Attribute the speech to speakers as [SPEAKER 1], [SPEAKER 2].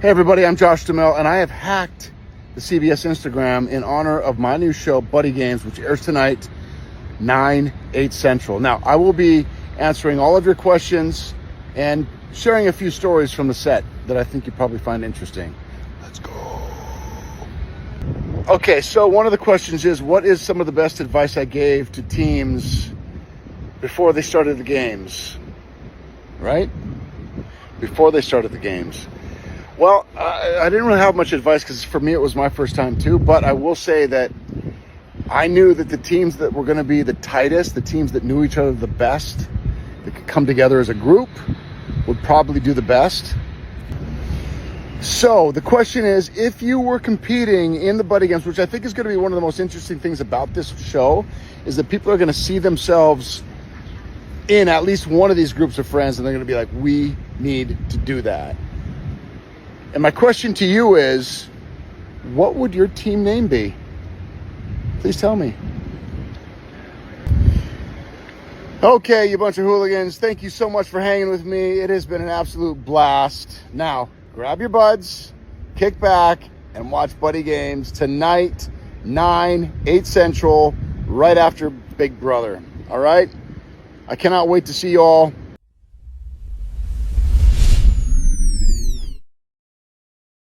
[SPEAKER 1] Hey everybody, I'm Josh Duhamel, and I have hacked the CBS Instagram in honor of my new show, Buddy Games, which airs tonight, 9/8 Central. Now, I will be answering all of your questions and sharing a few stories from the set that I think you probably find interesting. Let's go. Okay, so one of the questions is, what is some of the best advice I gave to teams before they started the games? Right? Before they started the games. Well, I didn't really have much advice because for me it was my first time too, but I will say that I knew that the teams that were going to be the tightest, the teams that knew each other the best, that could come together as a group, would probably do the best. So the question is, if you were competing in the Buddy Games, which I think is going to be one of the most interesting things about this show, is that people are going to see themselves in at least one of these groups of friends, and they're going to be like, we need to do that. And my question to you is, what would your team name be? Please tell me. Okay, you bunch of hooligans, thank you so much for hanging with me. It has been an absolute blast. Now, grab your buds, kick back, and watch Buddy Games tonight, 9/8 Central, right after Big Brother. All right? I cannot wait to see you all.